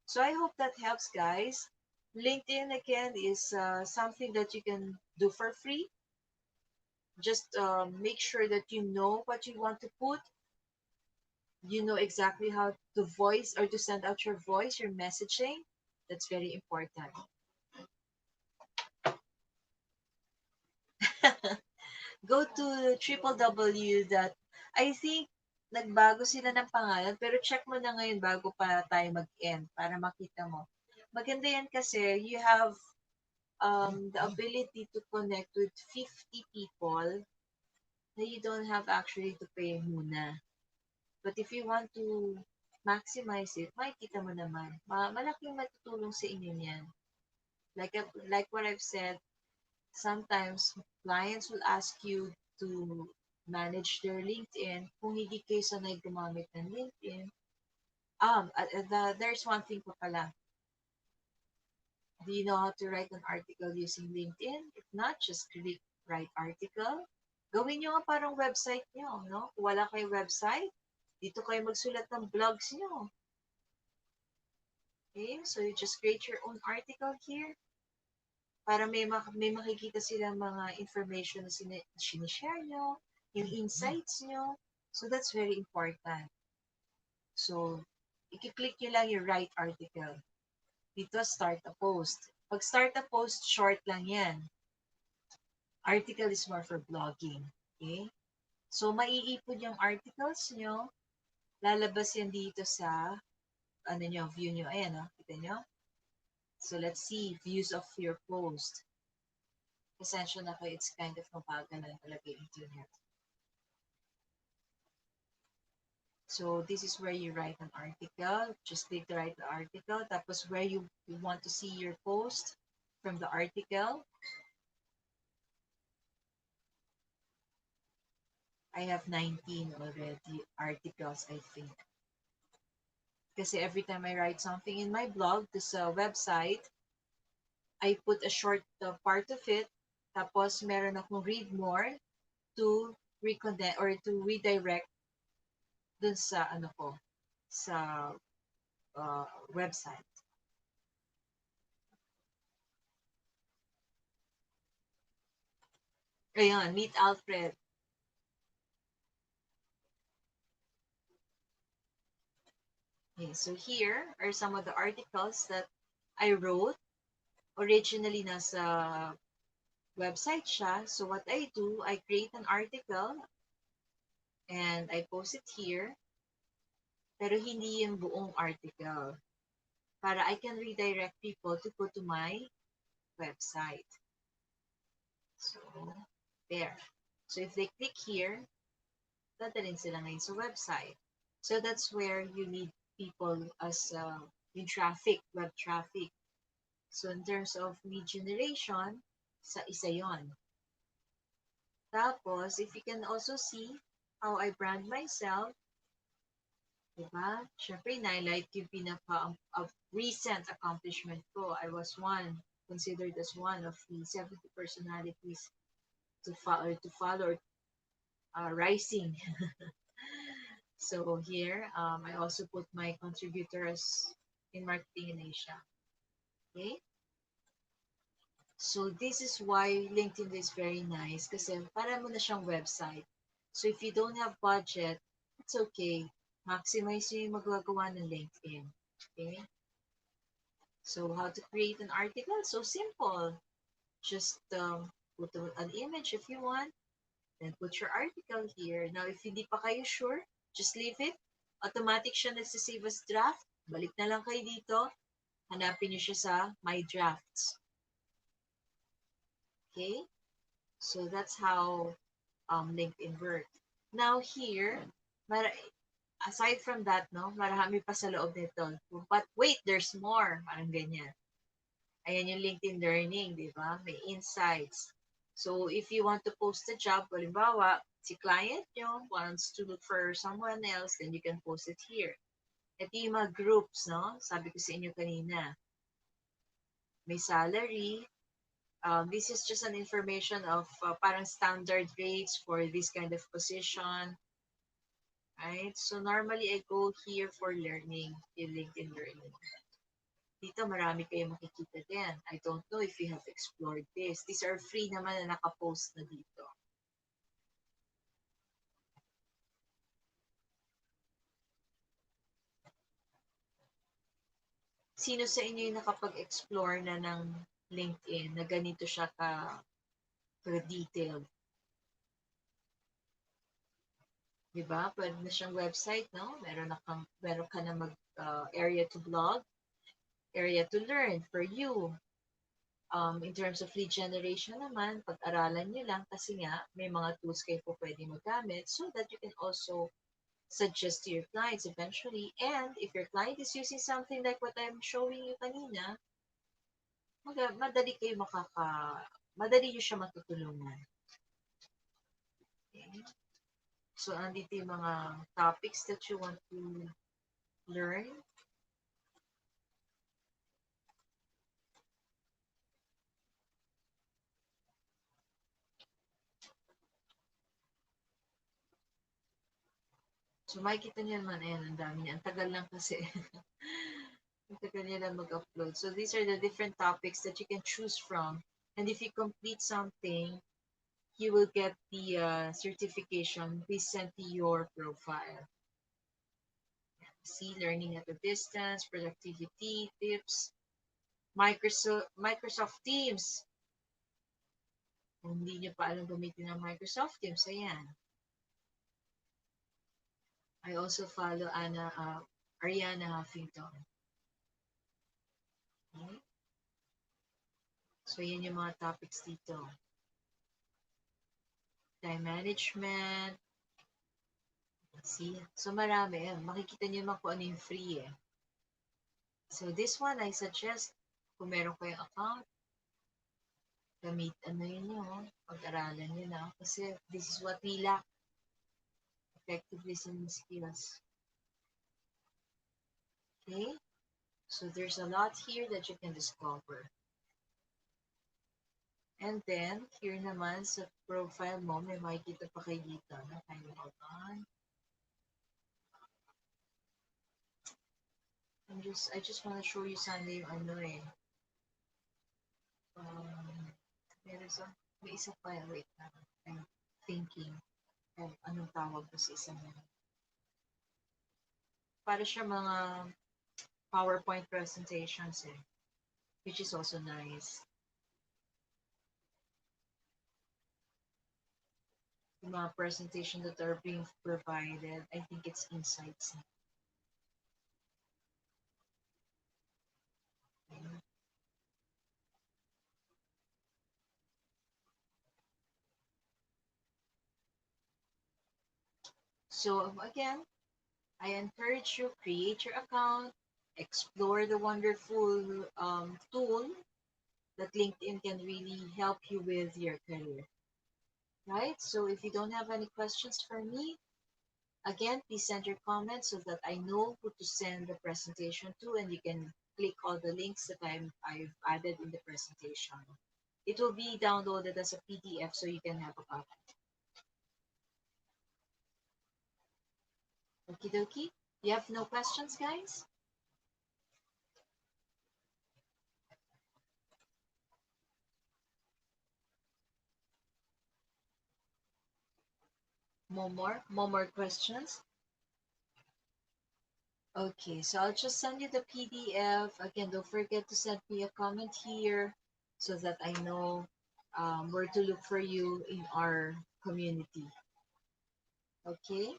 So I hope that helps, guys. LinkedIn, again, is something that you can do for free. Just make sure that you know what you want to put. You know exactly how to voice or to send out your voice, your messaging. That's very important. Go to triple W. I think nagbago sila ng pangalan, pero check mo na ngayon bago pa tayo mag-end para makita mo. Maganda yan kasi you have the ability to connect with 50 people na you don't have actually to pay muna. But if you want to maximize it, makikita mo naman. Malaking matutulong sa inyo yan. Like what I've said, sometimes clients will ask you to manage their LinkedIn. Kung hindi kayo sanay gumamit ng LinkedIn, there's one thing pa pala. Do you know how to write an article using LinkedIn? If not, just click write article. Gawin nyo nga parang website nyo, no? Kung wala kayo website, dito kayo magsulat ng blogs nyo. Okay? So you just create your own article here para may makikita sila mga information na sinishare nyo, yung insights nyo. So that's very important. So, i-click nyo lang yung write article. Dito, start a post. Pag start a post, short lang yan. Article is more for blogging. Okay? So, maiipon yung articles nyo. Lalabas yan dito sa, view nyo. Ayan, no? Kita nyo? So, let's see, views of your post. Pasensya na kayo, it's kind of mabagal na talaga yung internet. So, this is where you write an article. Just click to write the article. Tapos, where you want to see your post from the article. I have 19 already articles, I think. Kasi every time I write something in my blog, this website, I put a short part of it. Tapos, meron akong read more to reconnect or to redirect dun sa sa website. Ayun, meet Alfred. Okay, so here are some of the articles that I wrote. Originally, nasa website siya. So what I do, I create an article and I post it here. Pero hindi yung buong article. Para I can redirect people to go to my website. So, there. So if they click here, dadalhin sila ngayon sa website. So that's where you need people as yung traffic, web traffic. So in terms of lead generation, isa yon. Tapos, if you can also see how I brand myself, diba? Siyempre, na-highlight yung recent accomplishment ko. I was considered as one of the 70 personalities to follow rising. So here, I also put my contributors in marketing in Asia. Okay? So this is why LinkedIn is very nice kasi para mo na siyang website. So if you don't have budget, it's okay. Maximize yung magagawa ng LinkedIn. Okay? So how to create an article? So simple. Just put an image if you want. Then put your article here. Now if hindi pa kayo sure, just leave it. Automatic siya nagsisave as draft. Balik na lang kayo dito. Hanapin nyo siya sa My Drafts. Okay? So that's how LinkedIn works. Now here, aside from that, no, marami pa sa loob nito. But wait, there's more. Parang ganyan. Ayan yung LinkedIn Learning, di ba? May insights. So if you want to post a job, halimbawa, si client nyo wants to look for someone else, then you can post it here. Ito yung mga groups, no? Sabi ko sa inyo kanina. May salary. This is just an information of parang standard rates for this kind of position. Right? So normally I go here for learning, yung LinkedIn Learning. Dito marami kayo makikita din. I don't know if you have explored this. These are free naman na nakapost na dito. Sino sa inyo yung nakapag-explore na ng LinkedIn na ganito siya ka-detailed? Di ba? Pwede na siyang website, no? Meron ka na area to blog, area to learn for you. In terms of lead generation naman, pag-aralan nyo lang kasi nga may mga tools kayo po pwede magamit so that you can also suggest to your clients eventually. And if your client is using something like what I'm showing you kanina, madali kayo madali nyo siya matutulungan. Okay? So, andito yung mga topics that you want to learn. So, makikita niyo naman, ayan, ang dami niya. Ang tagal lang kasi. Ang tagal niya lang mag-upload. So, these are the different topics that you can choose from. And if you complete something, you will get the certification we sent to your profile. See, learning at a distance, productivity tips, Microsoft Teams. Kung hindi niyo pa alam gamitin ng Microsoft Teams, ayan. I also follow Ariana Huffington. Okay? So, yan yung mga topics dito. Time management. See? So, marami. Makikita niyo naman kung ano yung free eh. So, this one, I suggest, kung meron kayong account, ano yun nyo, pag-aralan nyo na. Kasi this is what we lack. Effective listening skills. Okay? So, there's a lot here that you can discover. And then, here naman sa profile mo, may makikita pa kayo dito. Hold on. I just want to show you sana yung ano eh. May isa pa, wait lang. I'm thinking anong tawag ko sa isa na. Para siya mga PowerPoint presentations eh. Which is also nice. The mga presentation that are being provided, I think it's insights. Okay. So again, I encourage you, create your account, explore the wonderful tool that LinkedIn can really help you with your career. Right? So if you don't have any questions for me, again, please send your comments so that I know who to send the presentation to, and you can click all the links that I've added in the presentation. It will be downloaded as a PDF so you can have a copy. Okie dokie. You have no questions, guys? More questions? Okay, so I'll just send you the PDF. Again, don't forget to send me a comment here so that I know where to look for you in our community. Okay?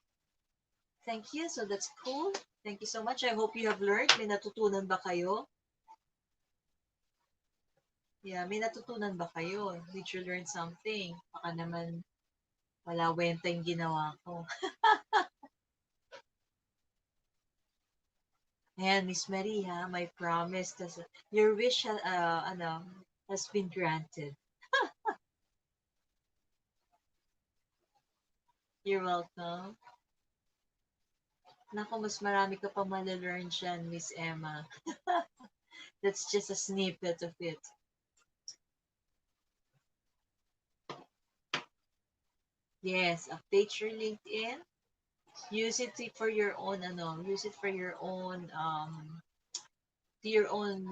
Thank you. So that's cool. Thank you so much. I hope you have learned. May natutunan ba kayo? Yeah, may natutunan ba kayo? Did you learn something? Baka naman wala wenta yung ginawa ko. Ayan, Miss Maria, my promise, your wish has been granted. You're welcome. Naku, mas marami ka pa malalearn dyan, Miss Emma. That's just a snippet of it. Yes, update your LinkedIn. Use it for your own, use it for your own, to your own,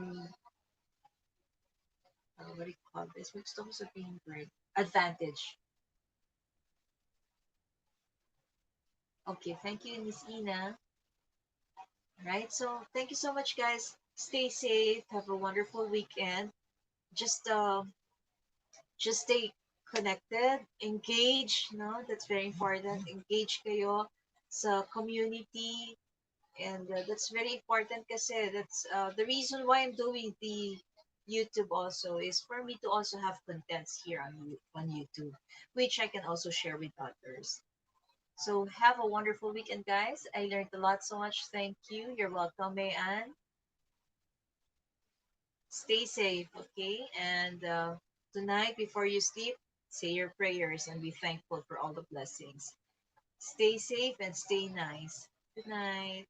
what do you call this? Gusto ko sabihin word. Advantage. Okay, thank you, Miss Ina. Right, so thank you so much, guys. Stay safe. Have a wonderful weekend. Just stay connected, engage, no? That's very important. Engage kayo sa community, and that's very important kasi that's the reason why I'm doing the YouTube also is for me to also have contents here on on YouTube, which I can also share with others. So have a wonderful weekend, guys. I learned a lot so much. Thank you. You're welcome, Mayan. Stay safe, okay? And tonight, before you sleep, say your prayers and be thankful for all the blessings. Stay safe and stay nice. Good night.